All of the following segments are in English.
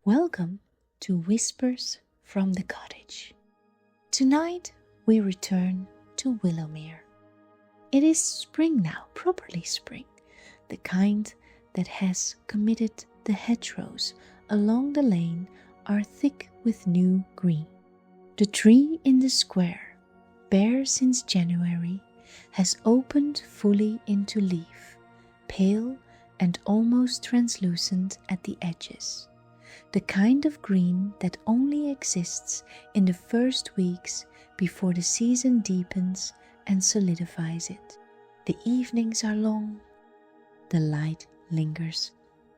Welcome to Whispers from the Cottage. Tonight we return to Willowmere. It is spring now, properly spring, the kind that has committed the hedgerows along the lane are thick with new green. The tree in the square, bare since January, has opened fully into leaf, pale and almost translucent at the edges. The kind of green that only exists in the first weeks before the season deepens and solidifies it. The evenings are long. The light lingers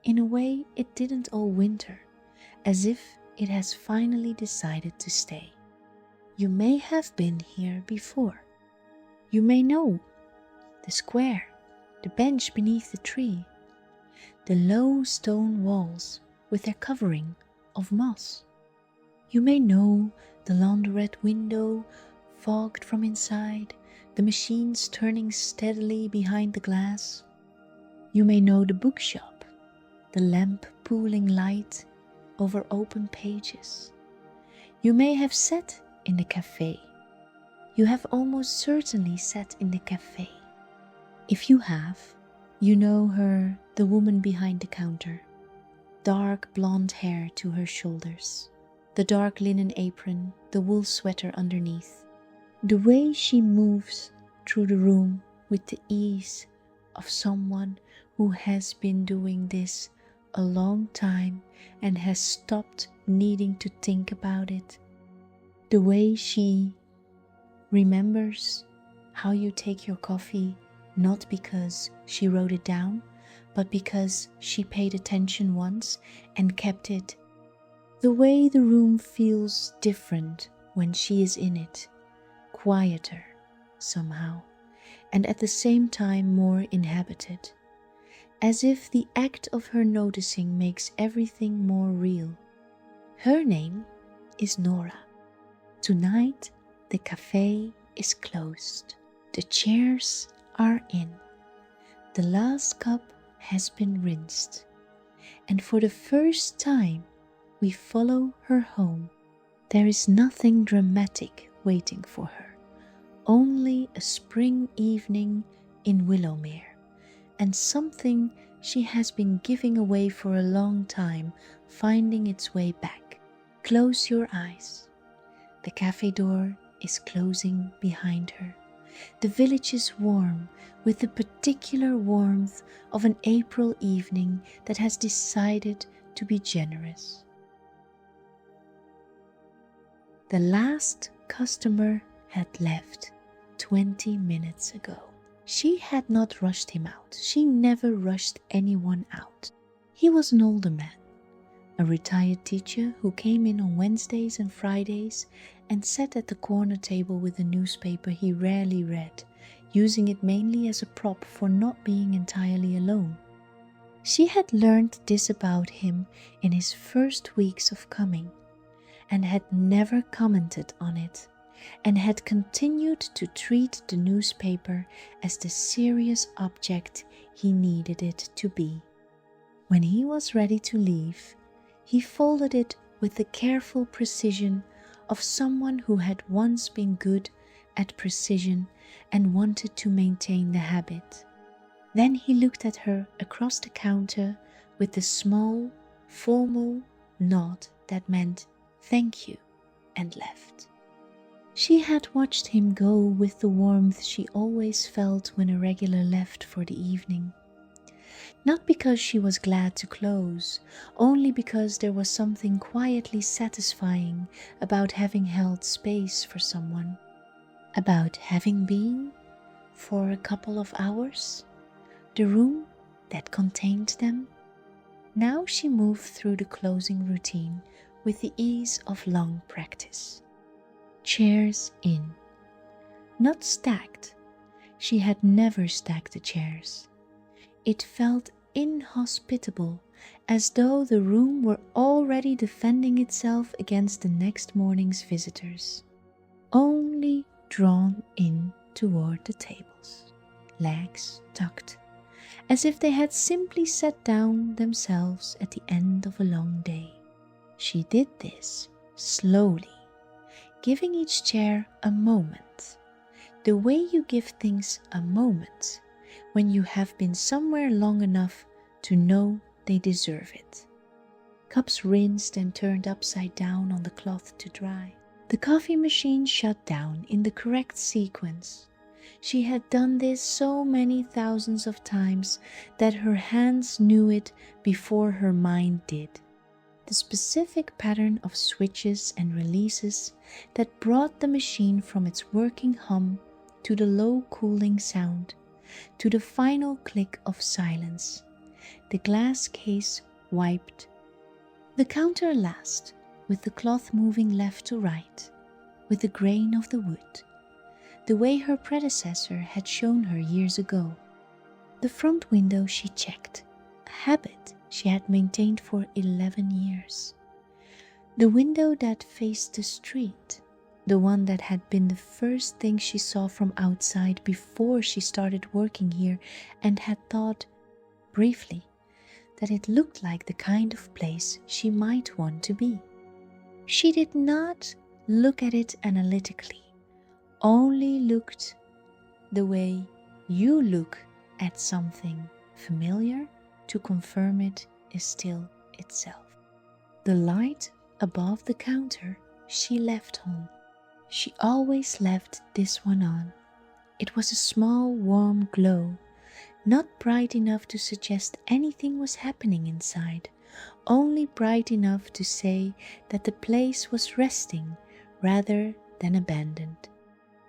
in a way it didn't all winter, as if it has finally decided to stay. You may have been here before. You may know the square, the bench beneath the tree, the low stone walls with their covering of moss. You may know the laundrette window fogged from inside, the machines turning steadily behind the glass. You may know the bookshop, the lamp pooling light over open pages. You may have sat in the cafe. You have almost certainly sat in the cafe. If you have, you know her, the woman behind the counter. Dark blonde hair to her shoulders, the dark linen apron, the wool sweater underneath. The way she moves through the room with the ease of someone who has been doing this a long time and has stopped needing to think about it. The way she remembers how you take your coffee, not because she wrote it down, but because she paid attention once and kept it. The way the room feels different when she is in it, quieter somehow, and at the same time more inhabited, as if the act of her noticing makes everything more real. Her name is Nora. Tonight the cafe is closed. The chairs are in. The last cup has been rinsed, and for the first time we follow her home. There is nothing dramatic waiting for her, only a spring evening in Willowmere, and something she has been giving away for a long time finding its way back. Close your eyes. The cafe door is closing behind her. The village is warm, with the particular warmth of an April evening that has decided to be generous. The last customer had left 20 minutes ago. She had not rushed him out. She never rushed anyone out. He was an older man, a retired teacher who came in on Wednesdays and Fridays and sat at the corner table with a newspaper he rarely read, using it mainly as a prop for not being entirely alone. She had learned this about him in his first weeks of coming, and had never commented on it, and had continued to treat the newspaper as the serious object he needed it to be. When he was ready to leave, he folded it with the careful precision of someone who had once been good at precision and wanted to maintain the habit. Then he looked at her across the counter with the small, formal nod that meant thank you, and left. She had watched him go with the warmth she always felt when a regular left for the evening. Not because she was glad to close, only because there was something quietly satisfying about having held space for someone, about having been, for a couple of hours, the room that contained them. Now she moved through the closing routine with the ease of long practice. Chairs in. Not stacked. She had never stacked the chairs. It felt inhospitable, as though the room were already defending itself against the next morning's visitors. Only drawn in toward the tables, legs tucked, as if they had simply sat down themselves at the end of a long day. She did this slowly, giving each chair a moment, the way you give things a moment when you have been somewhere long enough to know they deserve it. Cups rinsed and turned upside down on the cloth to dry. The coffee machine shut down in the correct sequence. She had done this so many thousands of times that her hands knew it before her mind did. The specific pattern of switches and releases that brought the machine from its working hum to the low cooling sound, to the final click of silence. The glass case wiped. The counter last, with the cloth moving left to right, with the grain of the wood, the way her predecessor had shown her years ago. The front window she checked, a habit she had maintained for 11 years. The window that faced the street, the one that had been the first thing she saw from outside before she started working here, and had thought, briefly, that it looked like the kind of place she might want to be. She did not look at it analytically, only looked the way you look at something familiar to confirm it is still itself. The light above the counter she left on. She always left this one on. It was a small warm glow, not bright enough to suggest anything was happening inside, only bright enough to say that the place was resting rather than abandoned.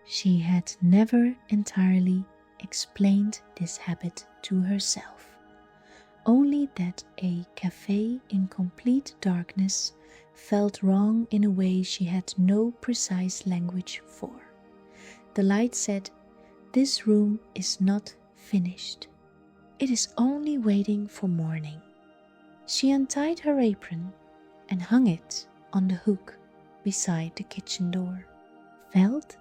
She had never entirely explained this habit to herself, only that a cafe in complete darkness felt wrong in a way she had no precise language for. The light said, "This room is not finished. It is only waiting for morning." She untied her apron and hung it on the hook beside the kitchen door. Felt,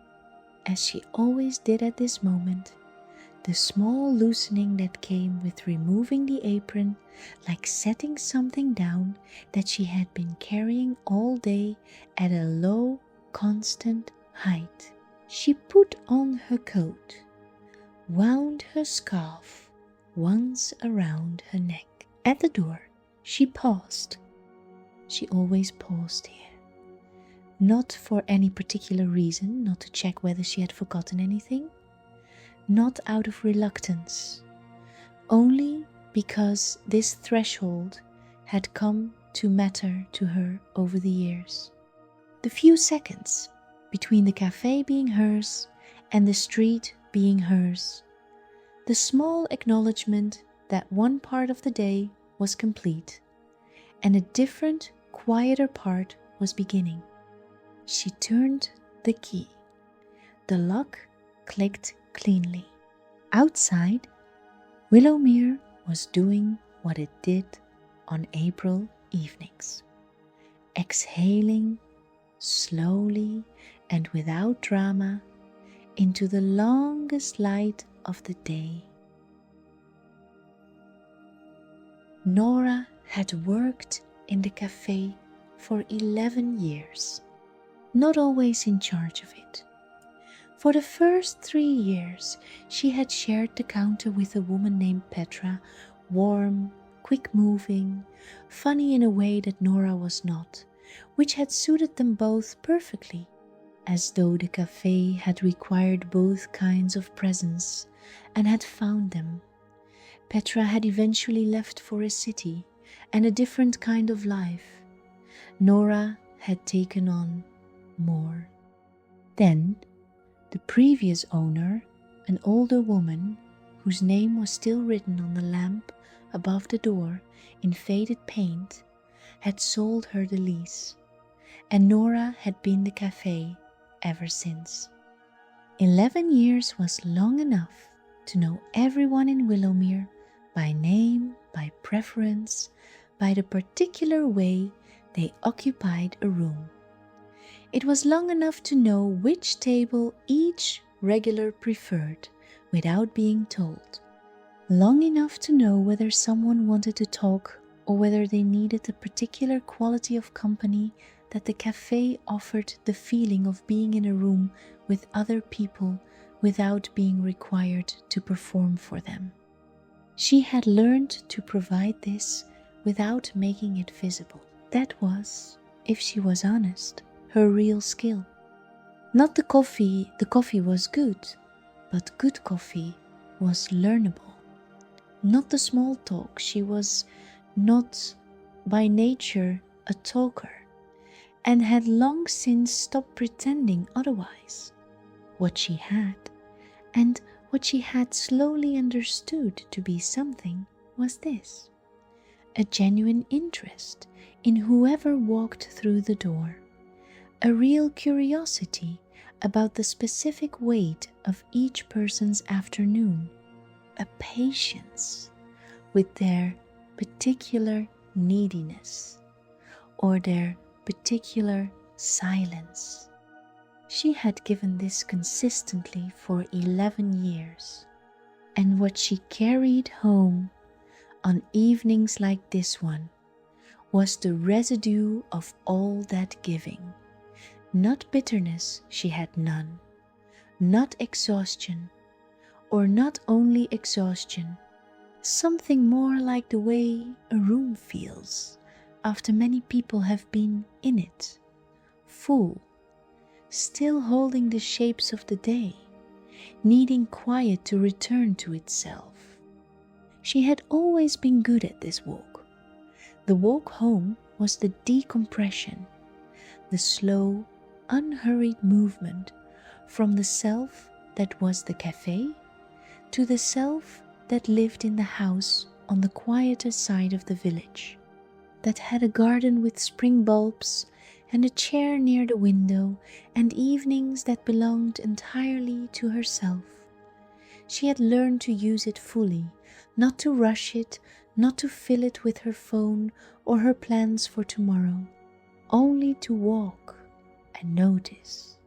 as she always did at this moment, the small loosening that came with removing the apron, like setting something down that she had been carrying all day at a low, constant height. She put on her coat, wound her scarf once around her neck. At the door, she paused. She always paused here. Not for any particular reason, not to check whether she had forgotten anything, not out of reluctance, only because this threshold had come to matter to her over the years. The few seconds between the cafe being hers and the street being hers, the small acknowledgement that one part of the day was complete and a different, quieter part was beginning. She turned the key. The lock clicked cleanly. Outside, Willowmere was doing what it did on April evenings, exhaling slowly and without drama into the longest light of the day. Nora had worked in the cafe for 11 years, not always in charge of it. For the first 3 years, she had shared the counter with a woman named Petra, warm, quick-moving, funny in a way that Nora was not, which had suited them both perfectly, as though the cafe had required both kinds of presence and had found them. Petra had eventually left for a city and a different kind of life. Nora had taken on more. Then, the previous owner, an older woman whose name was still written on the lamp above the door in faded paint, had sold her the lease, and Nora had been the cafe ever since. 11 years was long enough to know everyone in Willowmere by name, by preference, by the particular way they occupied a room. It was long enough to know which table each regular preferred without being told. Long enough to know whether someone wanted to talk or whether they needed a particular quality of company that the cafe offered the feeling of being in a room with other people without being required to perform for them. She had learned to provide this without making it visible. That was, if she was honest, her real skill. Not the coffee was good, but good coffee was learnable. Not the small talk, she was not by nature a talker, and had long since stopped pretending otherwise. What she had, and what she had slowly understood to be something, was this: a genuine interest in whoever walked through the door, a real curiosity about the specific weight of each person's afternoon, a patience with their particular neediness or their particular silence. She had given this consistently for 11 years, and what she carried home on evenings like this one was the residue of all that giving. Not bitterness, she had none, not exhaustion, or not only exhaustion, something more like the way a room feels after many people have been in it, full, still holding the shapes of the day, needing quiet to return to itself. She had always been good at this walk. The walk home was the decompression, the slow, unhurried movement from the self that was the cafe to the self that lived in the house on the quieter side of the village, that had a garden with spring bulbs and a chair near the window and evenings that belonged entirely to herself. She had learned to use it fully, not to rush it, not to fill it with her phone or her plans for tomorrow, only to walk and notice,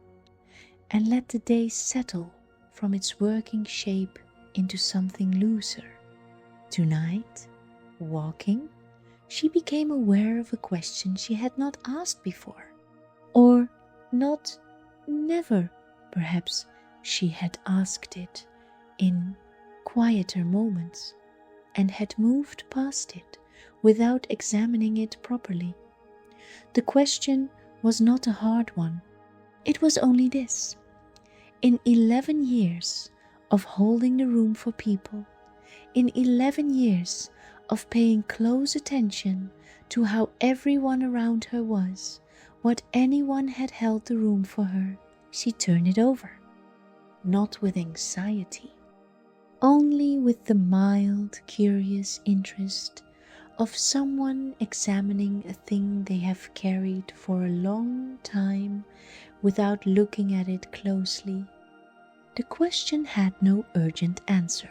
and let the day settle from its working shape into something looser. Tonight, walking, she became aware of a question she had not asked before, or never, perhaps she had asked it in quieter moments and had moved past it without examining it properly. The question was not a hard one. It was only this: in 11 years of holding the room for people, in 11 years of paying close attention to how everyone around her was, what anyone had held the room for her, she turned it over, not with anxiety, only with the mild, curious interest of someone examining a thing they have carried for a long time without looking at it closely. The question had no urgent answer.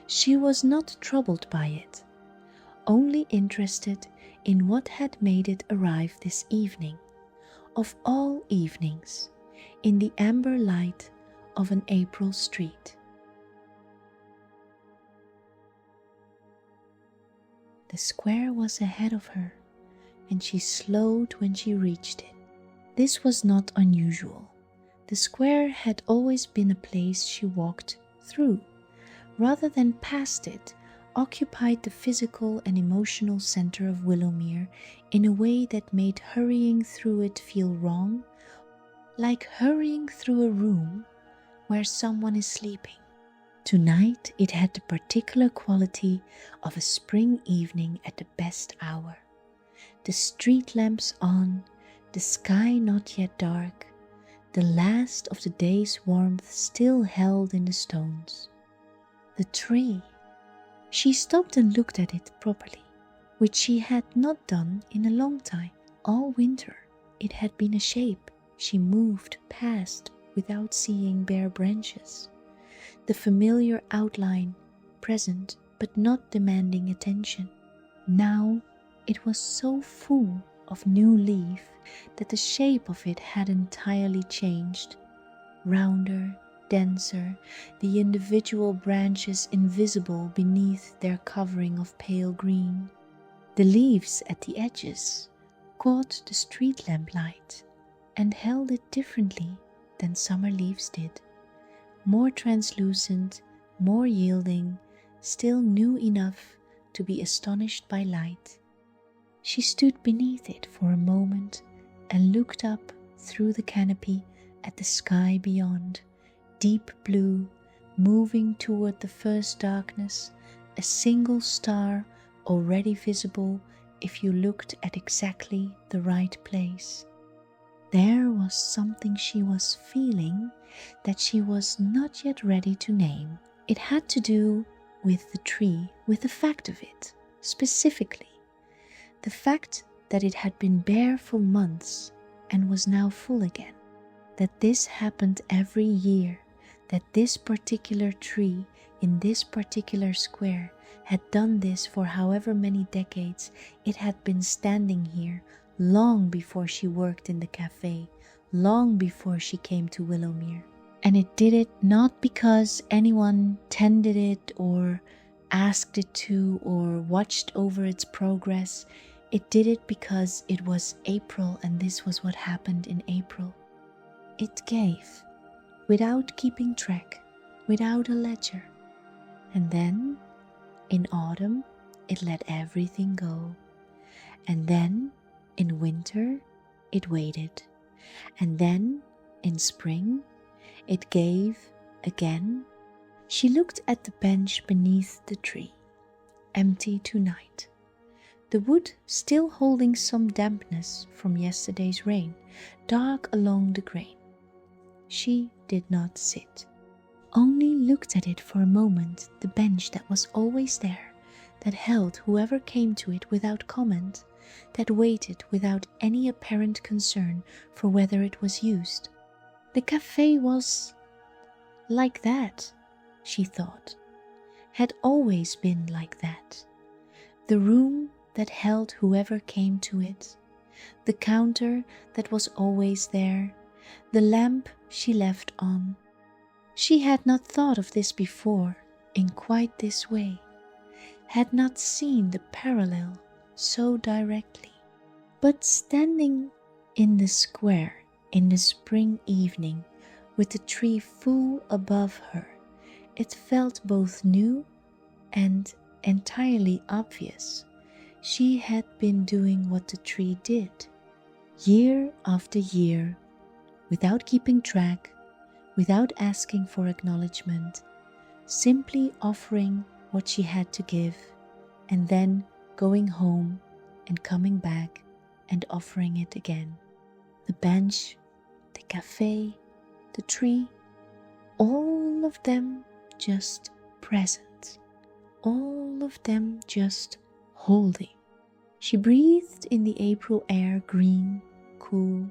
She was not troubled by it, only interested in what had made it arrive this evening, of all evenings, in the amber light of an April street. The square was ahead of her, and she slowed when she reached it. This was not unusual. The square had always been a place she walked through, rather than past it, occupied the physical and emotional center of Willowmere in a way that made hurrying through it feel wrong, like hurrying through a room where someone is sleeping. Tonight it had the particular quality of a spring evening at the best hour. The street lamps on, the sky not yet dark, the last of the day's warmth still held in the stones. The tree. She stopped and looked at it properly, which she had not done in a long time. All winter it had been a shape she moved past without seeing bare branches, the familiar outline present but not demanding attention. Now it was so full of new leaf that the shape of it had entirely changed, rounder, denser, the individual branches invisible beneath their covering of pale green. The leaves at the edges caught the street lamp light and held it differently than summer leaves did. More translucent, more yielding, still new enough to be astonished by light. She stood beneath it for a moment and looked up through the canopy at the sky beyond, deep blue, moving toward the first darkness, a single star already visible if you looked at exactly the right place. There was something she was feeling that she was not yet ready to name. It had to do with the tree, with the fact of it, specifically. The fact that it had been bare for months and was now full again. That this happened every year, that this particular tree in this particular square had done this for however many decades it had been standing here, long before she worked in the cafe, long before she came to Willowmere. And it did it not because anyone tended it or asked it to or watched over its progress. It did it because it was April, and this was what happened in April. It gave, without keeping track, without a ledger. And then, in autumn, it let everything go. And then, in winter, it waited. And then, in spring, it gave again. She looked at the bench beneath the tree, empty tonight. The wood still holding some dampness from yesterday's rain, dark along the grain. She did not sit, only looked at it for a moment, the bench that was always there, that held whoever came to it without comment, that waited without any apparent concern for whether it was used. The cafe was like that, she thought, had always been like that. The room that held whoever came to it, the counter that was always there, the lamp she left on. She had not thought of this before in quite this way, had not seen the parallel so directly. But standing in the square in the spring evening with the tree full above her, it felt both new and entirely obvious. She had been doing what the tree did, year after year, without keeping track, without asking for acknowledgement, simply offering what she had to give, and then going home and coming back and offering it again. The bench, the cafe, the tree, all of them just present, all of them just holding. She breathed in the April air, green, cool,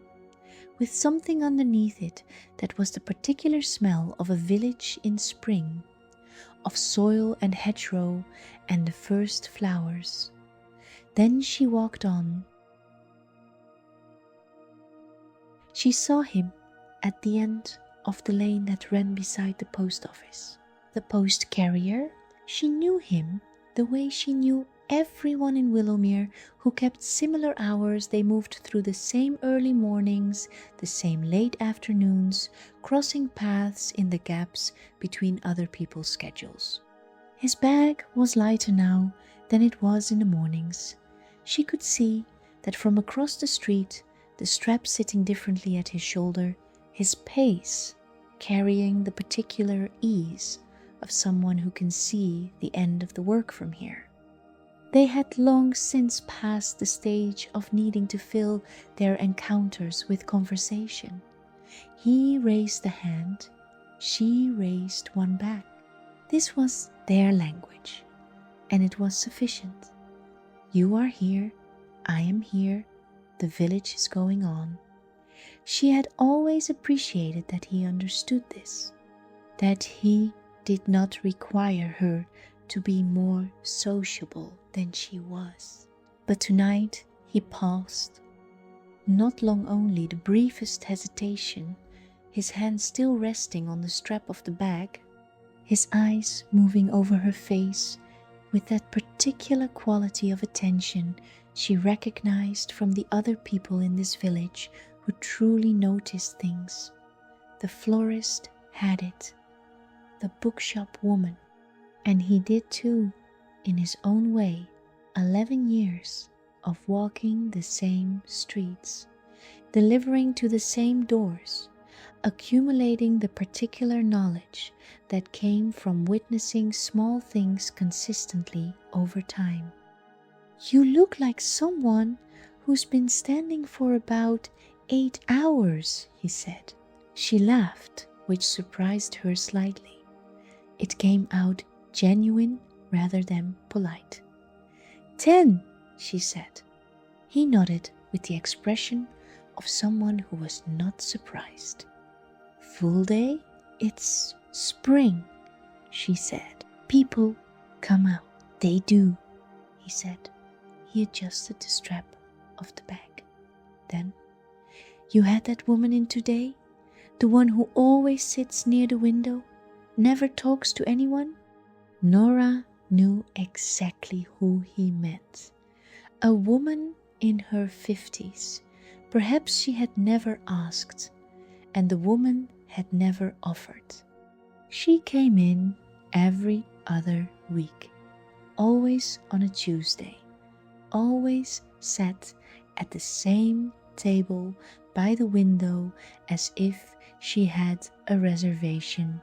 with something underneath it that was the particular smell of a village in spring, of soil and hedgerow and the first flowers. Then she walked on. She saw him at the end of the lane that ran beside the post office. The post carrier, she knew him the way she knew everyone in Willowmere who kept similar hours. They moved through the same early mornings, the same late afternoons, crossing paths in the gaps between other people's schedules. His bag was lighter now than it was in the mornings. She could see that from across the street, the strap sitting differently at his shoulder, his pace carrying the particular ease of someone who can see the end of the work from here. They had long since passed the stage of needing to fill their encounters with conversation. He raised a hand, she raised one back. This was their language, and it was sufficient. You are here, I am here, the village is going on. She had always appreciated that he understood this, that he did not require her to be more sociable than she was. But tonight he paused, not long only the briefest hesitation, his hand still resting on the strap of the bag, his eyes moving over her face with that particular quality of attention she recognized from the other people in this village who truly noticed things. The florist had it, the bookshop woman, and he did too, in his own way, 11 years of walking the same streets, delivering to the same doors, accumulating the particular knowledge that came from witnessing small things consistently over time. "You look like someone who's been standing for about 8 hours, he said. She laughed, which surprised her slightly. It came out genuine rather than polite. 10, she said. He nodded with the expression of someone who was not surprised. Full day? It's spring, she said. People come out. They do, he said. He adjusted the strap of the bag. Then, you had that woman in today? The one who always sits near the window, never talks to anyone? Nora knew exactly who he meant. A woman in her 50s. Perhaps she had never asked, and the woman had never offered. She came in every other week, always on a Tuesday, always sat at the same table by the window as if she had a reservation,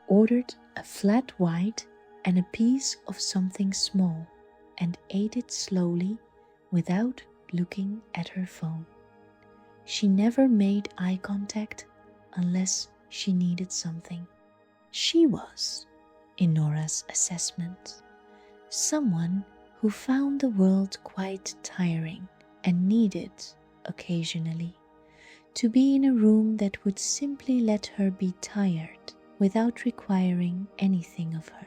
ordered a flat white and a piece of something small, and ate it slowly without looking at her phone. She never made eye contact unless she needed something. She was, in Nora's assessment, someone who found the world quite tiring and needed, occasionally, to be in a room that would simply let her be tired without requiring anything of her.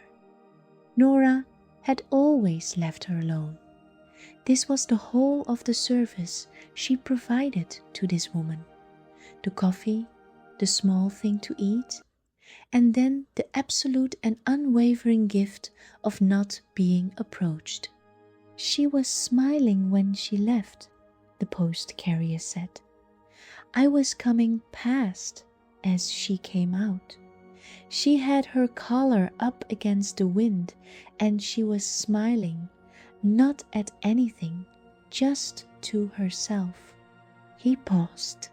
Nora had always left her alone. This was the whole of the service she provided to this woman. The coffee, the small thing to eat, and then the absolute and unwavering gift of not being approached. She was smiling when she left, the post carrier said. I was coming past as she came out. She had her collar up against the wind and she was smiling, not at anything, just to herself. He paused.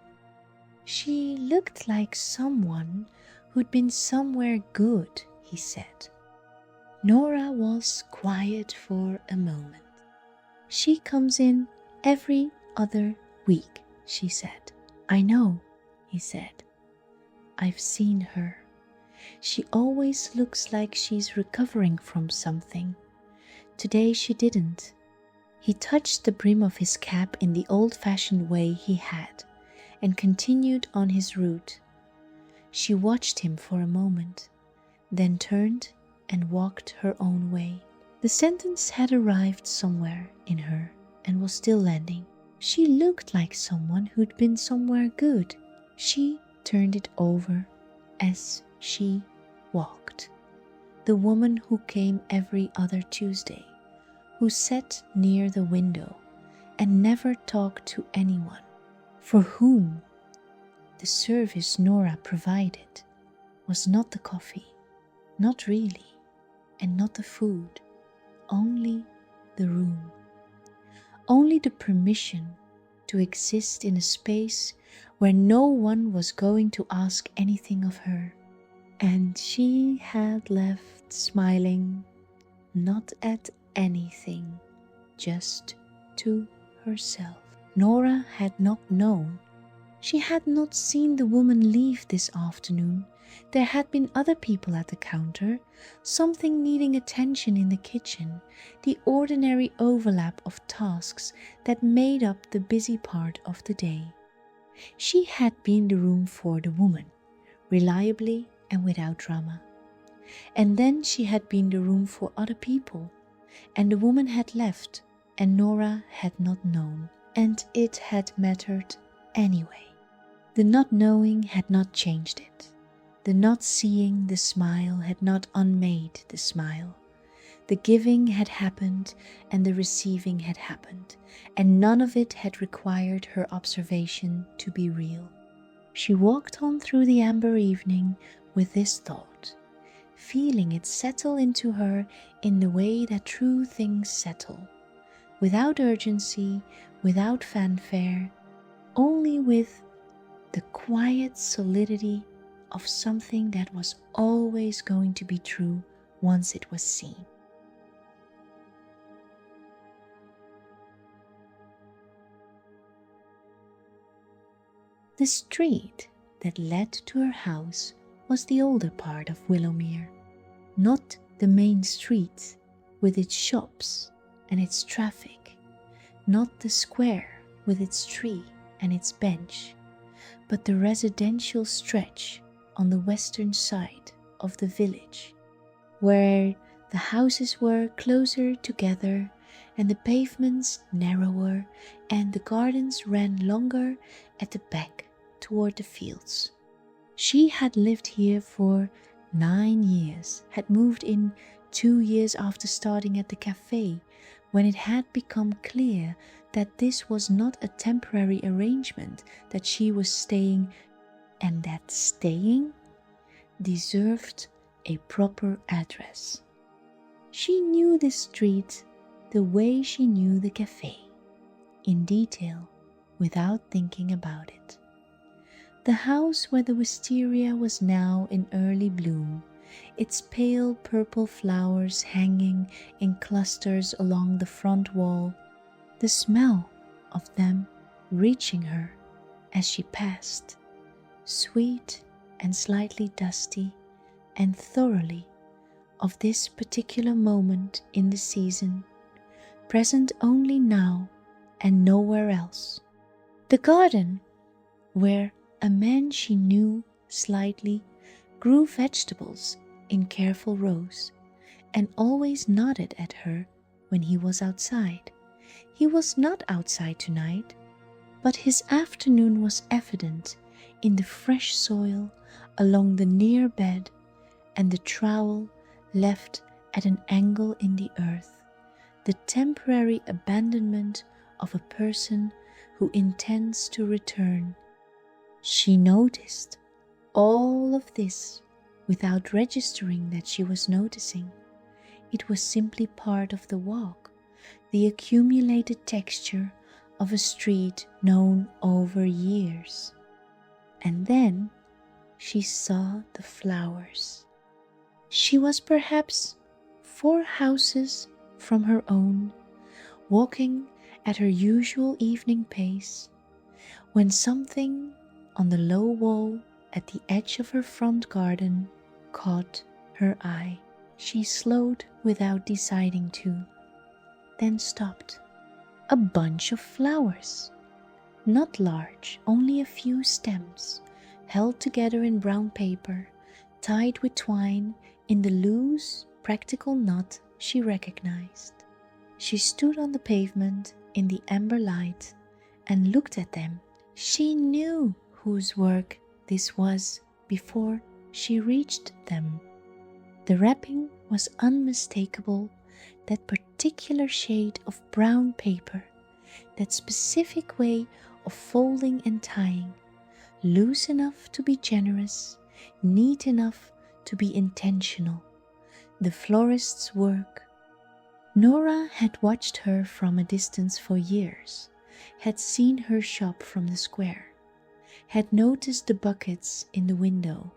She looked like someone who'd been somewhere good, he said. Nora was quiet for a moment. She comes in every other week, she said. I know, he said. I've seen her. She always looks like she's recovering from something. Today she didn't. He touched the brim of his cap in the old-fashioned way he had and continued on his route. She watched him for a moment, then turned and walked her own way. The sentence had arrived somewhere in her and was still landing. She looked like someone who'd been somewhere good. She turned it over as she walked. The woman who came every other Tuesday, who sat near the window and never talked to anyone, for whom the service Nora provided was not the coffee, not really, and not the food, only the room, only the permission to exist in a space where no one was going to ask anything of her. And she had left smiling, not at anything, just to herself. Nora had not known. She had not seen the woman leave this afternoon. There had been other people at the counter, something needing attention in the kitchen, the ordinary overlap of tasks that made up the busy part of the day. She had been the room for the woman, reliably and without drama. And then she had been the room for other people, and the woman had left, and Nora had not known, and it had mattered anyway. The not knowing had not changed it. The not seeing the smile had not unmade the smile. The giving had happened and the receiving had happened, and none of it had required her observation to be real. She walked on through the amber evening with this thought, feeling it settle into her in the way that true things settle, without urgency, without fanfare, only with the quiet solidity of something that was always going to be true once it was seen. The street that led to her house was the older part of Willowmere, not the main street with its shops and its traffic, not the square with its tree and its bench, but the residential stretch on the western side of the village, where the houses were closer together and the pavements narrower and the gardens ran longer at the back toward the fields. She had lived here for 9 years, had moved in 2 years after starting at the cafe, when it had become clear that this was not a temporary arrangement, that she was staying, and that staying deserved a proper address. She knew the street the way she knew the cafe, in detail, without thinking about it. The house where the wisteria was now in early bloom, its pale purple flowers hanging in clusters along the front wall, the smell of them reaching her as she passed, sweet and slightly dusty, and thoroughly of this particular moment in the season, present only now and nowhere else. The garden, where a man she knew slightly grew vegetables in careful rows, and always nodded at her when he was outside. He was not outside tonight, but his afternoon was evident in the fresh soil along the near bed and the trowel left at an angle in the earth, the temporary abandonment of a person who intends to return. She noticed all of this without registering that she was noticing. It was simply part of the walk, the accumulated texture of a street known over years. And then she saw the flowers. She was perhaps 4 houses from her own, walking at her usual evening pace, when something on the low wall at the edge of her front garden caught her eye. She slowed without deciding to, then stopped. A bunch of flowers, not large, only a few stems, held together in brown paper, tied with twine in the loose, practical knot she recognized. She stood on the pavement in the amber light and looked at them. She knew whose work this was before she reached them. The wrapping was unmistakable, that particular shade of brown paper, that specific way of folding and tying, loose enough to be generous, neat enough to be intentional. The florist's work. Nora had watched her from a distance for years, had seen her shop from the square, had noticed the buckets in the window,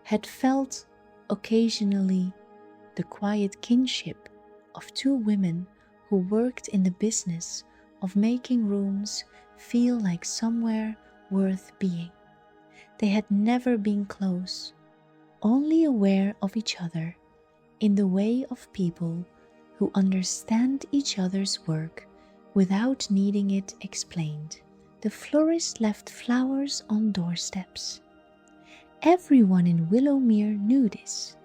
had felt occasionally the quiet kinship of 2 women who worked in the business of making rooms feel like somewhere worth being. They had never been close, only aware of each other in the way of people who understand each other's work without needing it explained. The florist left flowers on doorsteps. Everyone in Willowmere knew this.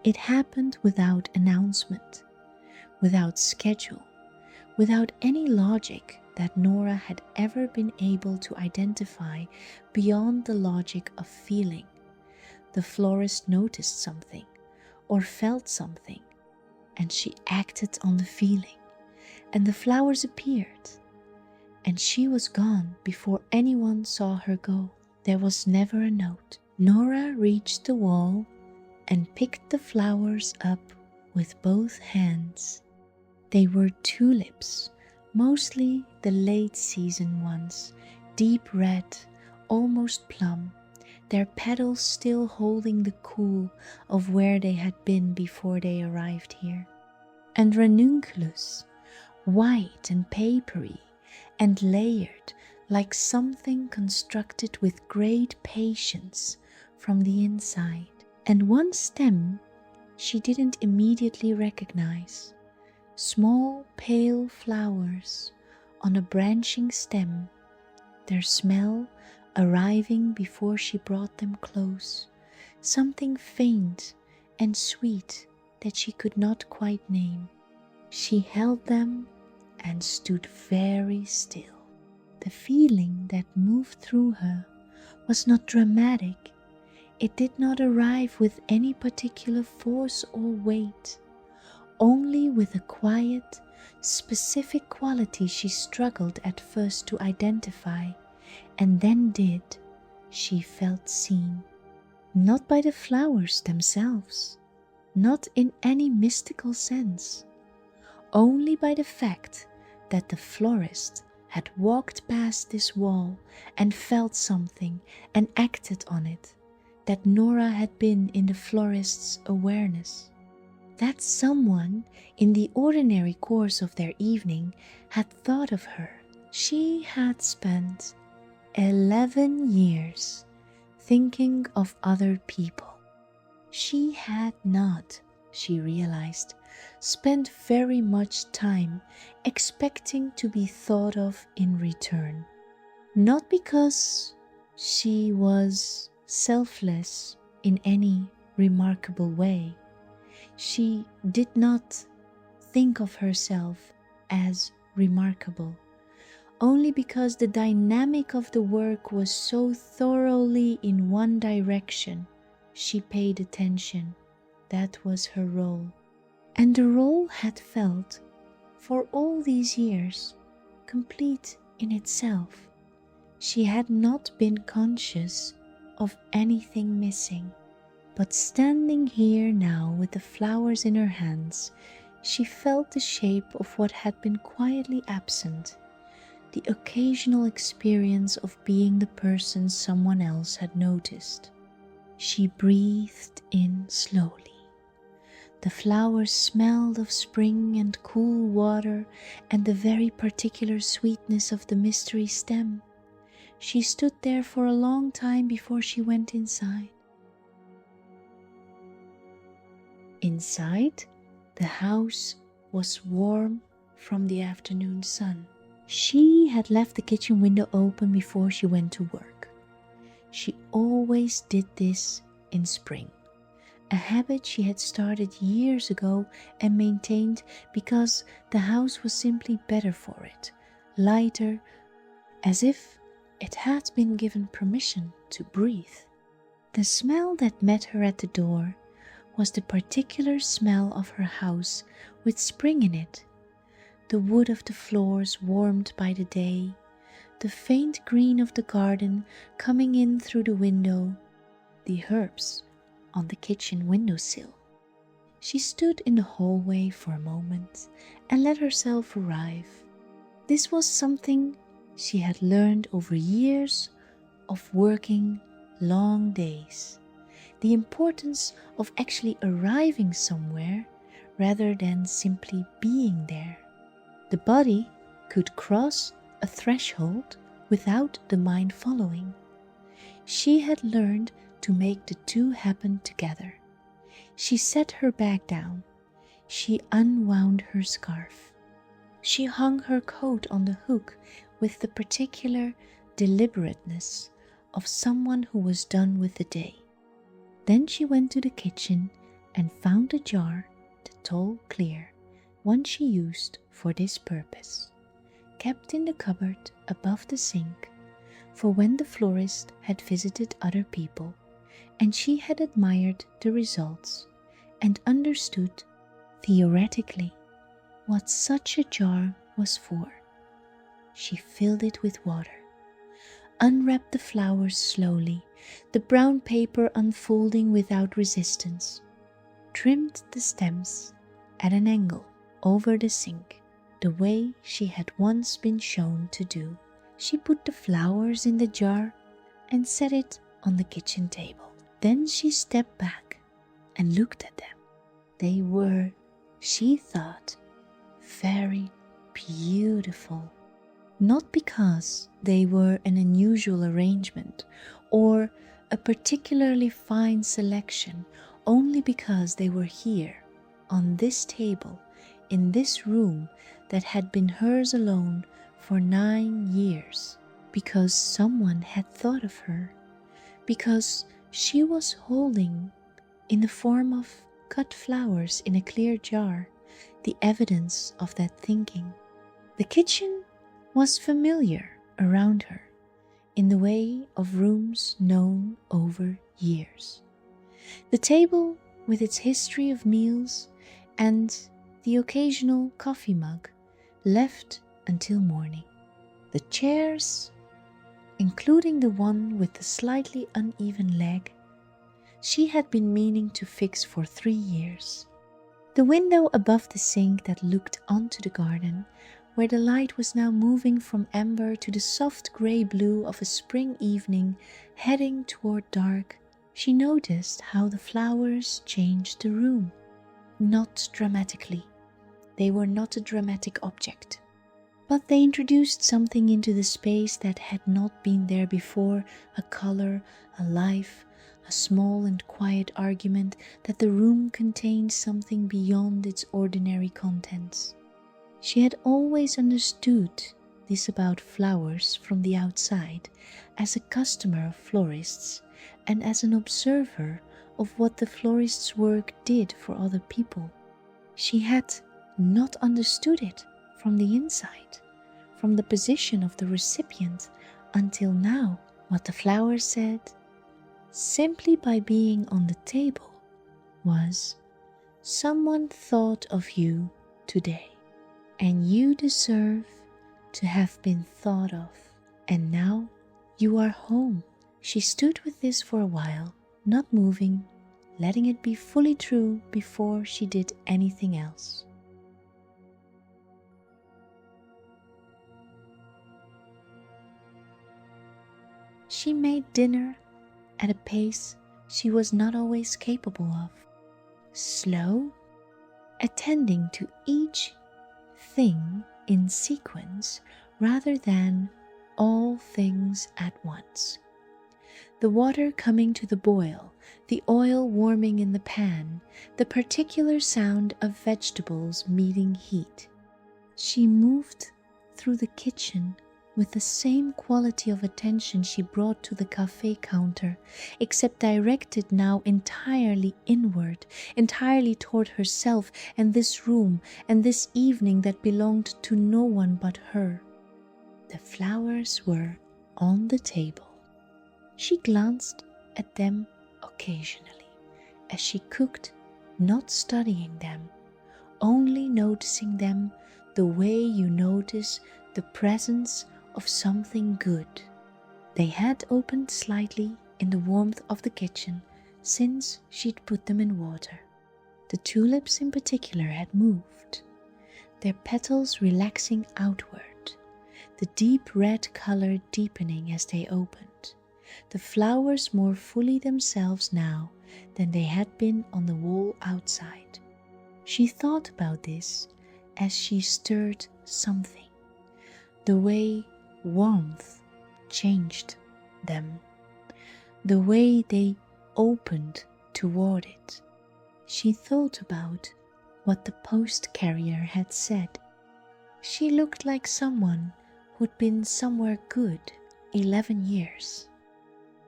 It happened without announcement, without schedule, without any logic that Nora had ever been able to identify beyond the logic of feeling. The florist noticed something or felt something, and she acted on the feeling, and the flowers appeared, and she was gone before anyone saw her go. There was never a note. Nora reached the wall and picked the flowers up with both hands. They were tulips, mostly the late season ones, deep red, almost plum, their petals still holding the cool of where they had been before they arrived here. And ranunculus, white and papery and layered like something constructed with great patience from the inside. And one stem she didn't immediately recognize. Small pale flowers on a branching stem, their smell arriving before she brought them close, something faint and sweet that she could not quite name. She held them and stood very still. The feeling that moved through her was not dramatic. It did not arrive with any particular force or weight, only with a quiet, specific quality she struggled at first to identify, and then did. She felt seen, not by the flowers themselves, not in any mystical sense, only by the fact that the florist had walked past this wall and felt something and acted on it, that Nora had been in the florist's awareness. That someone, in the ordinary course of their evening, had thought of her. She had spent 11 years thinking of other people. She had not, she realized, spent very much time expecting to be thought of in return. Not because she was selfless in any remarkable way. She did not think of herself as remarkable, only because the dynamic of the work was so thoroughly in one direction. She paid attention. That was her role. And the role had felt, for all these years, complete in itself. She had not been conscious of anything missing. But standing here now with the flowers in her hands, she felt the shape of what had been quietly absent, the occasional experience of being the person someone else had noticed. She breathed in slowly. The flowers smelled of spring and cool water and the very particular sweetness of the mystery stem. She stood there for a long time before she went inside. Inside, the house was warm from the afternoon sun. She had left the kitchen window open before she went to work. She always did this in spring, a habit she had started years ago and maintained because the house was simply better for it, lighter, as if it had been given permission to breathe. The smell that met her at the door was the particular smell of her house with spring in it, the wood of the floors warmed by the day, the faint green of the garden coming in through the window, the herbs on the kitchen windowsill. She stood in the hallway for a moment and let herself arrive. This was something she had learned over years of working long days. The importance of actually arriving somewhere rather than simply being there. The body could cross a threshold without the mind following. She had learned to make the two happen together. She set her bag down. She unwound her scarf. She hung her coat on the hook with the particular deliberateness of someone who was done with the day. Then she went to the kitchen and found a jar, the tall clear one she used for this purpose, kept in the cupboard above the sink, for when the florist had visited other people and she had admired the results and understood theoretically, what such a jar was for. She filled it with water, unwrapped the flowers slowly, the brown paper unfolding without resistance, trimmed the stems at an angle over the sink, the way she had once been shown to do. She put the flowers in the jar and set it on the kitchen table. Then she stepped back and looked at them. They were, she thought, very beautiful. Not because they were an unusual arrangement or a particularly fine selection, only because they were here, on this table, in this room that had been hers alone for 9 years, because someone had thought of her, because she was holding, in the form of cut flowers in a clear jar, the evidence of that thinking. The kitchen was familiar around her, in the way of rooms known over years. The table with its history of meals and the occasional coffee mug left until morning. The chairs, including the one with the slightly uneven leg, she had been meaning to fix for 3 years. The window above the sink that looked onto the garden, where the light was now moving from amber to the soft grey blue of a spring evening heading toward dark, she noticed how the flowers changed the room. Not dramatically. They were not a dramatic object. But they introduced something into the space that had not been there before, a color, a life, a small and quiet argument that the room contained something beyond its ordinary contents. She had always understood this about flowers from the outside, as a customer of florists and as an observer of what the florist's work did for other people. She had not understood it from the inside, from the position of the recipient, until now. What the flower said, simply by being on the table, was, "Someone thought of you today, and you deserve to have been thought of, and now you are home." She stood with this for a while, not moving, letting it be fully true before she did anything else. She made dinner at a pace she was not always capable of, slow, attending to each thing in sequence rather than all things at once. The water coming to the boil, the oil warming in the pan, the particular sound of vegetables meeting heat. She moved through the kitchen with the same quality of attention she brought to the café counter, except directed now entirely inward, entirely toward herself and this room and this evening that belonged to no one but her. The flowers were on the table. She glanced at them occasionally as she cooked, not studying them, only noticing them the way you notice the presence of something good. They had opened slightly in the warmth of the kitchen since she'd put them in water. The tulips in particular had moved, their petals relaxing outward, the deep red color deepening as they opened, the flowers more fully themselves now than they had been on the wall outside. She thought about this as she stirred something, the way warmth changed them, the way they opened toward it. She thought about what the post carrier had said. She looked like someone who'd been somewhere good 11 years.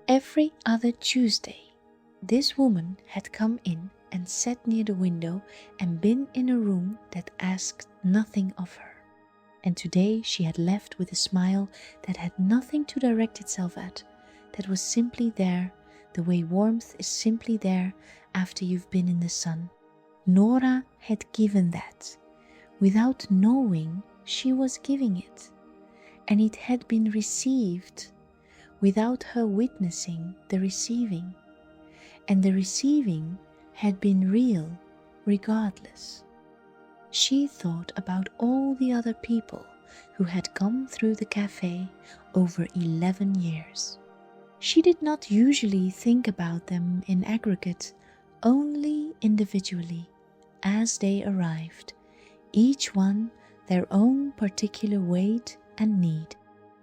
Every other Tuesday, this woman had come in and sat near the window and been in a room that asked nothing of her. And today she had left with a smile that had nothing to direct itself at, that was simply there, the way warmth is simply there after you've been in the sun. Nora had given that, without knowing she was giving it, and it had been received without her witnessing the receiving, and the receiving had been real regardless. She thought about all the other people who had come through the cafe over 11 years. She did not usually think about them in aggregate, only individually, as they arrived, each one their own particular weight and need.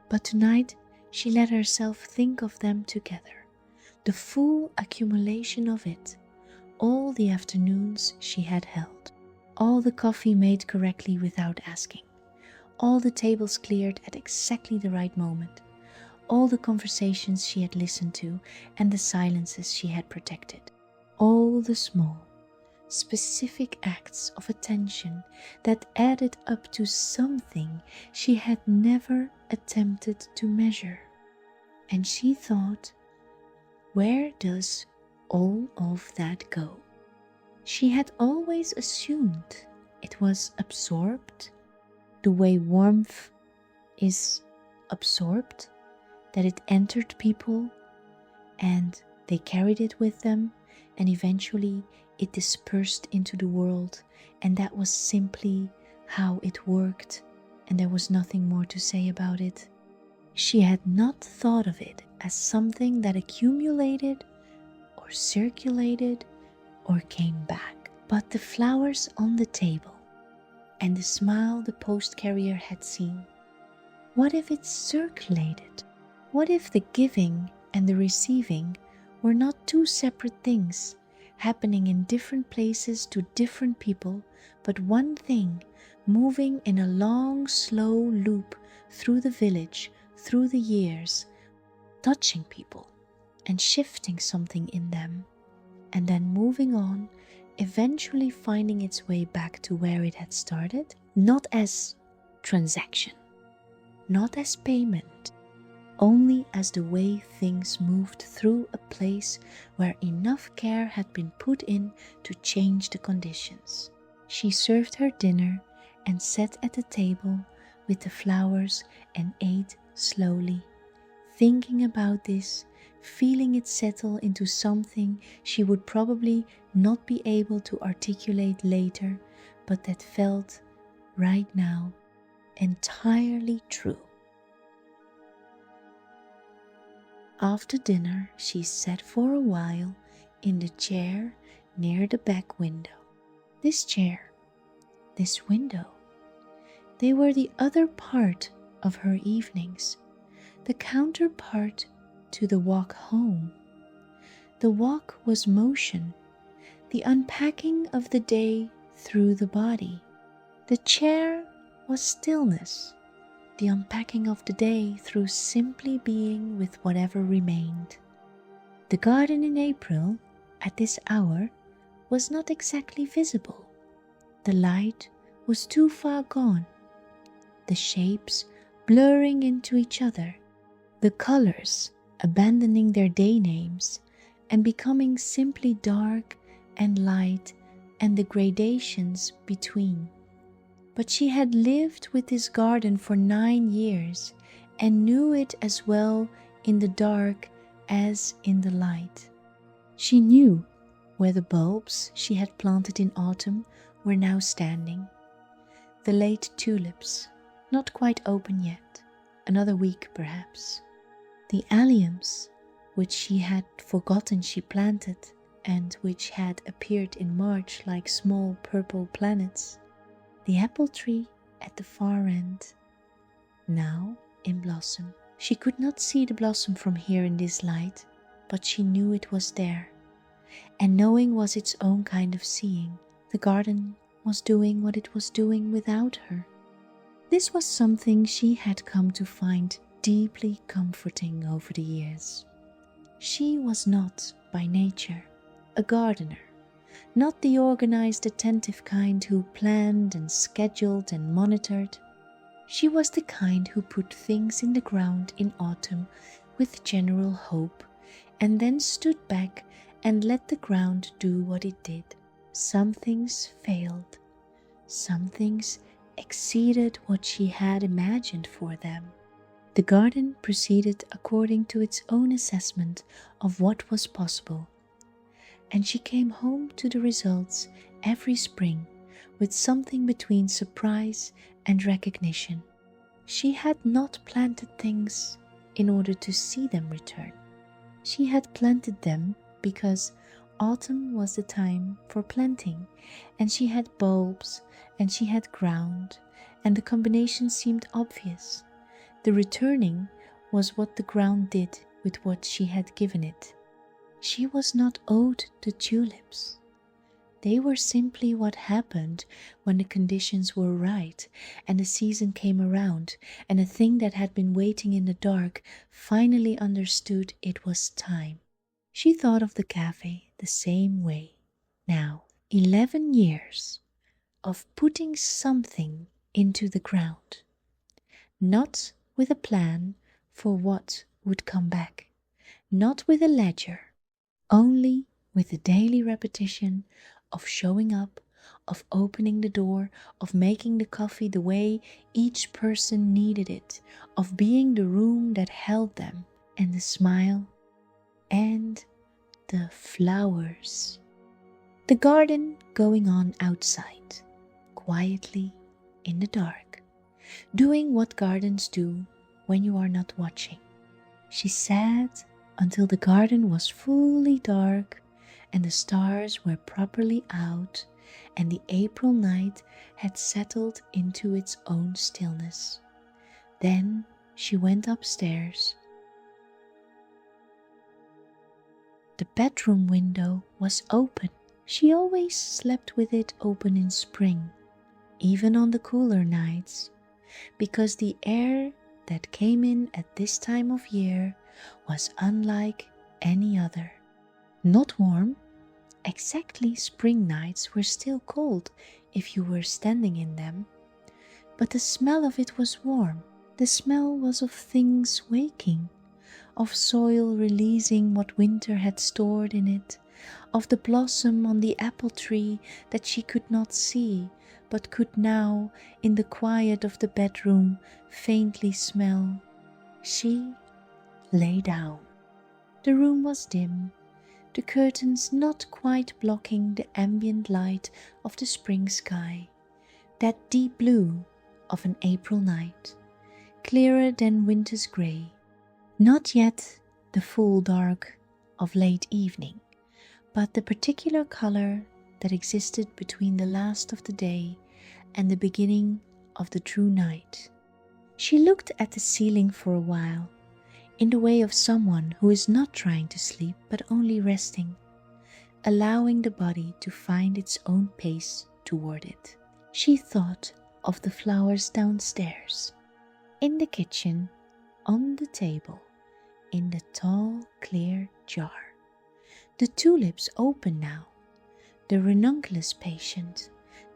But tonight she let herself think of them together, the full accumulation of it, all the afternoons she had held, all the coffee made correctly without asking, all the tables cleared at exactly the right moment, all the conversations she had listened to and the silences she had protected, all the small, specific acts of attention that added up to something she had never attempted to measure. And she thought, where does all of that go? She had always assumed it was absorbed, the way warmth is absorbed, that it entered people and they carried it with them, and eventually it dispersed into the world, and that was simply how it worked, and there was nothing more to say about it. She had not thought of it as something that accumulated or circulated or came back. But the flowers on the table and the smile the post carrier had seen, what if it circulated? What if the giving and the receiving were not two separate things, happening in different places to different people, but one thing moving in a long, slow loop through the village, through the years, touching people and shifting something in them, and then moving on, eventually finding its way back to where it had started, not as transaction, not as payment, only as the way things moved through a place where enough care had been put in to change the conditions. She served her dinner and sat at the table with the flowers and ate slowly, thinking about this, feeling it settle into something she would probably not be able to articulate later, but that felt, right now, entirely true. After dinner, she sat for a while in the chair near the back window. This chair, this window, they were the other part of her evenings, the counterpart to the walk home. The walk was motion, the unpacking of the day through the body. The chair was stillness, the unpacking of the day through simply being with whatever remained. The garden in April, at this hour, was not exactly visible. The light was too far gone, the shapes blurring into each other, the colors abandoning their day names and becoming simply dark and light and the gradations between. But she had lived with this garden for 9 years and knew it as well in the dark as in the light. She knew where the bulbs she had planted in autumn were now standing. The late tulips, not quite open yet, another week perhaps. The alliums, which she had forgotten she planted and which had appeared in March like small purple planets. The apple tree at the far end, now in blossom. She could not see the blossom from here in this light, but she knew it was there. And knowing was its own kind of seeing. The garden was doing what it was doing without her. This was something she had come to find deeply comforting over the years. She was not, by nature, a gardener, not the organized, attentive kind who planned and scheduled and monitored. She was the kind who put things in the ground in autumn with general hope and then stood back and let the ground do what it did. Some things failed, some things exceeded what she had imagined for them. The garden proceeded according to its own assessment of what was possible, and she came home to the results every spring with something between surprise and recognition. She had not planted things in order to see them return. She had planted them because autumn was the time for planting, and she had bulbs and she had ground, and the combination seemed obvious. The returning was what the ground did with what she had given it. She was not owed the tulips. They were simply what happened when the conditions were right and the season came around, and a thing that had been waiting in the dark finally understood it was time. She thought of the cafe the same way. Now, 11 years of putting something into the ground, not with a plan for what would come back, not with a ledger, only with the daily repetition of showing up, of opening the door, of making the coffee the way each person needed it, of being the room that held them, and the smile, and the flowers. The garden going on outside, quietly in the dark, doing what gardens do when you are not watching. She sat until the garden was fully dark and the stars were properly out and the April night had settled into its own stillness. Then she went upstairs. The bedroom window was open. She always slept with it open in spring, even on the cooler nights, because the air that came in at this time of year was unlike any other. Not warm. Exactly, spring nights were still cold if you were standing in them, but the smell of it was warm. The smell was of things waking, of soil releasing what winter had stored in it, of the blossom on the apple tree that she could not see, but could now, in the quiet of the bedroom, faintly smell. She lay down. The room was dim, the curtains not quite blocking the ambient light of the spring sky, that deep blue of an April night, clearer than winter's grey, not yet the full dark of late evening, but the particular color that existed between the last of the day and the beginning of the true night. She looked at the ceiling for a while, in the way of someone who is not trying to sleep but only resting, allowing the body to find its own pace toward it. She thought of the flowers downstairs, in the kitchen, on the table, in the tall, clear jar. The tulips open now, the ranunculus patient,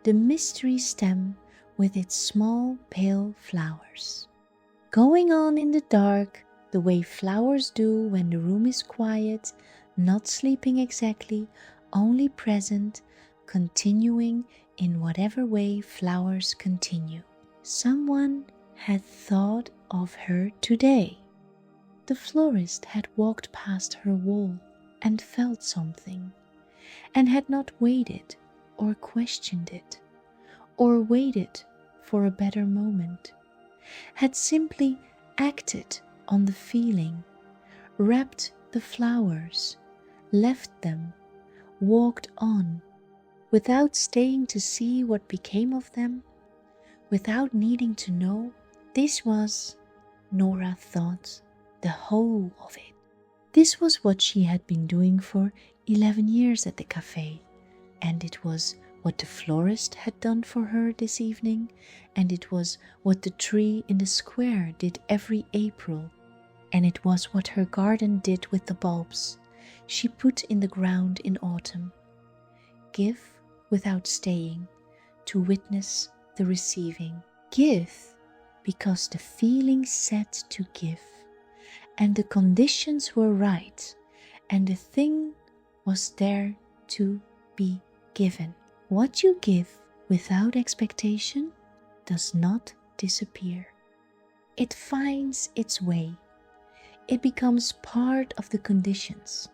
the mystery stem with its small pale flowers. Going on in the dark, the way flowers do when the room is quiet, not sleeping exactly, only present, continuing in whatever way flowers continue. Someone had thought of her today. The florist had walked past her wall and felt something, and had not waited or questioned it, or waited for a better moment, had simply acted on the feeling, wrapped the flowers, left them, walked on, without staying to see what became of them, without needing to know. This was, Nora thought, the whole of it. This was what she had been doing for 11 years at the café, and it was what the florist had done for her this evening, and it was what the tree in the square did every April, and it was what her garden did with the bulbs she put in the ground in autumn. Give without staying, to witness the receiving. Give because the feeling said to give, and the conditions were right, and the thing was there to be given. What you give without expectation does not disappear. It finds its way. It becomes part of the conditions.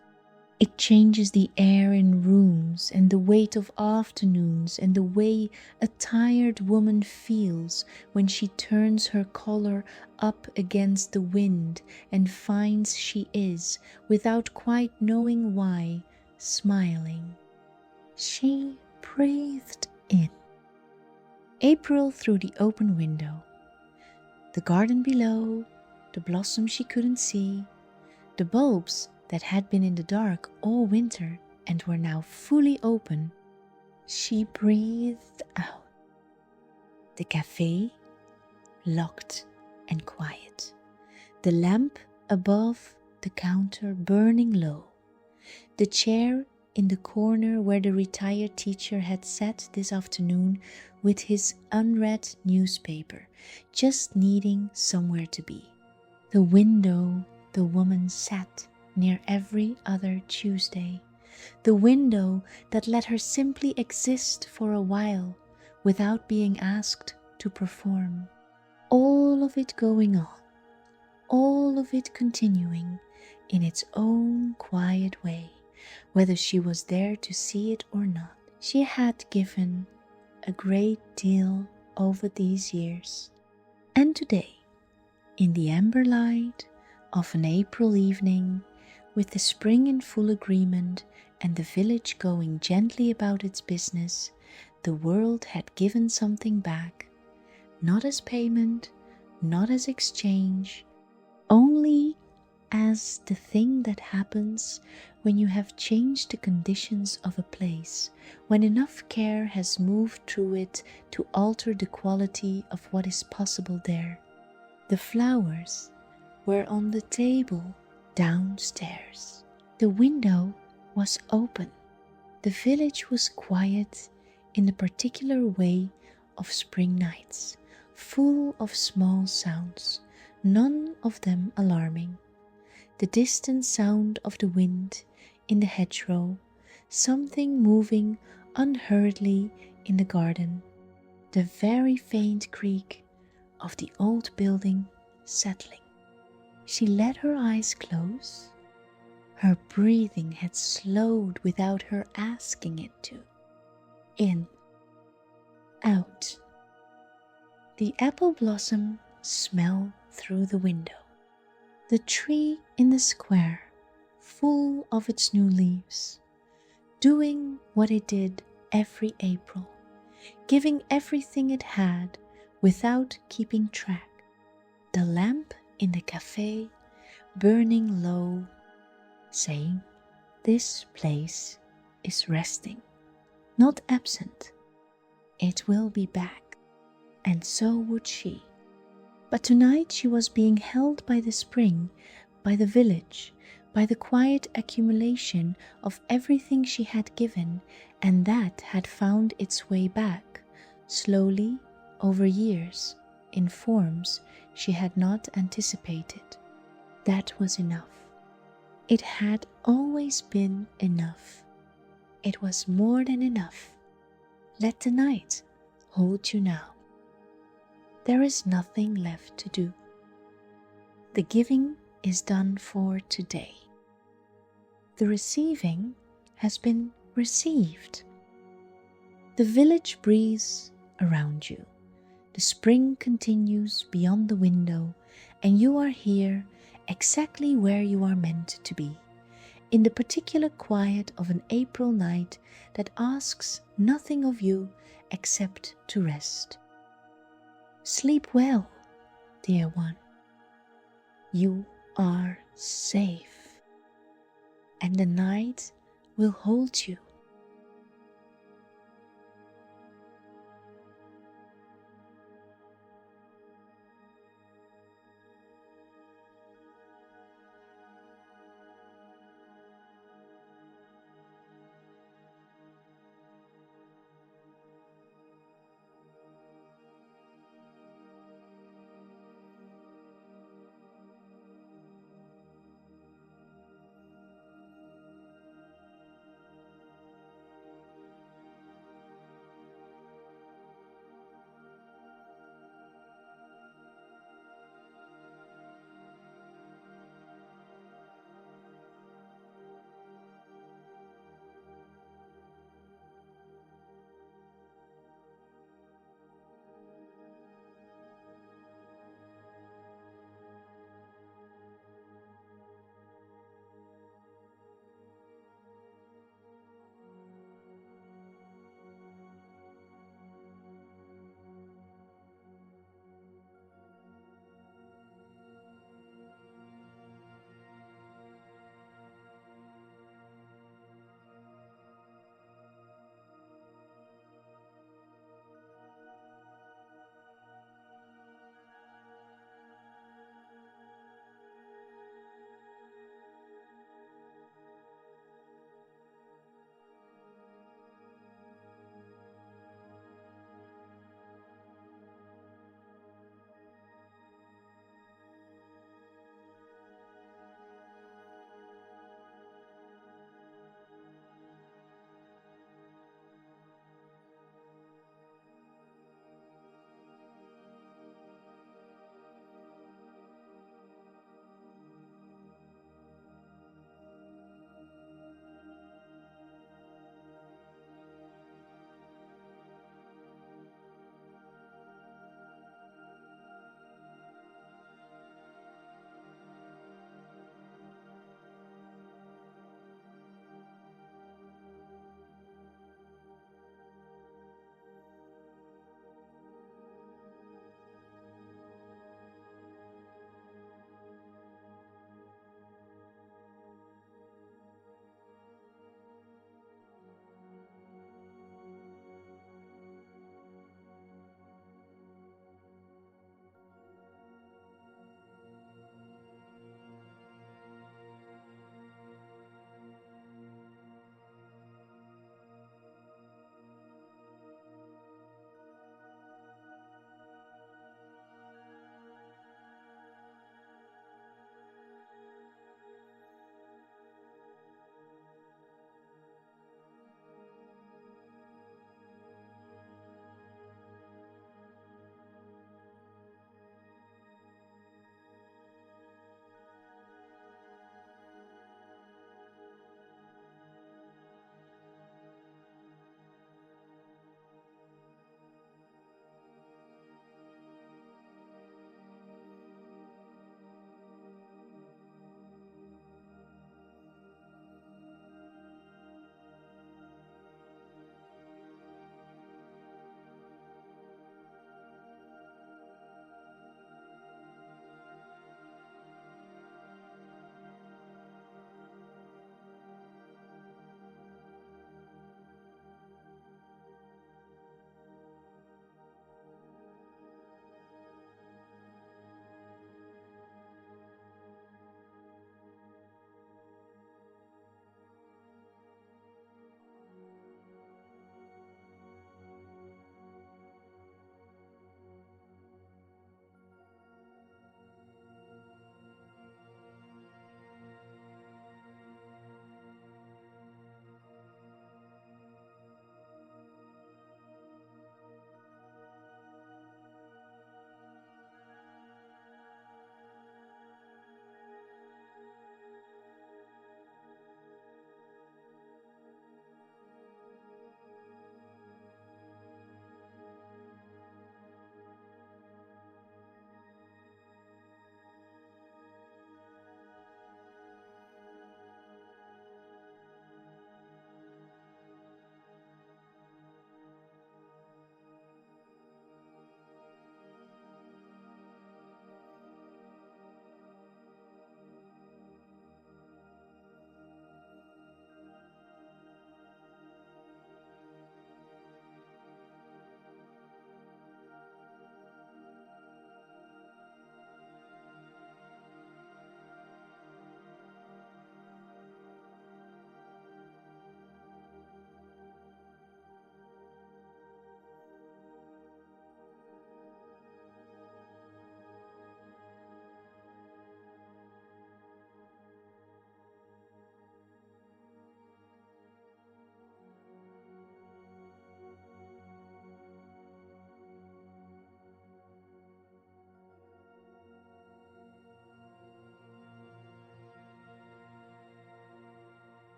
It changes the air in rooms and the weight of afternoons and the way a tired woman feels when she turns her collar up against the wind and finds she is, without quite knowing why, smiling. She breathed in. April through the open window. The garden below, the blossoms she couldn't see, the bulbs that had been in the dark all winter and were now fully open. She breathed out. The cafe, locked and quiet. The lamp above the counter burning low. The chair in the corner where the retired teacher had sat this afternoon with his unread newspaper, just needing somewhere to be. The window the woman sat near every other Tuesday, the window that let her simply exist for a while without being asked to perform. All of it going on, all of it continuing in its own quiet way, whether she was there to see it or not. She had given a great deal over these years. And today, in the amber light of an April evening, with the spring in full agreement and the village going gently about its business, the world had given something back, not as payment, not as exchange, only as the thing that happens when you have changed the conditions of a place, when enough care has moved through it to alter the quality of what is possible there. The flowers were on the table downstairs. The window was open. The village was quiet in the particular way of spring nights, full of small sounds, none of them alarming. The distant sound of the wind in the hedgerow, something moving unhurriedly in the garden, the very faint creak of the old building settling. She let her eyes close. Her breathing had slowed without her asking it to. In, out. The apple blossom smell through the window. The tree in the square, full of its new leaves, doing what it did every April, giving everything it had without keeping track. The lamp in the cafe burning low, saying, "This place is resting, not absent. It will be back." And so would she. But tonight she was being held by the spring, by the village, by the quiet accumulation of everything she had given, and that had found its way back, slowly, over years, in forms she had not anticipated. That was enough. It had always been enough. It was more than enough. Let the night hold you now. There is nothing left to do. The giving is done for today. The receiving has been received. The village breathes around you. The spring continues beyond the window, and you are here exactly where you are meant to be, in the particular quiet of an April night that asks nothing of you except to rest. Sleep well, dear one. You are safe, and the night will hold you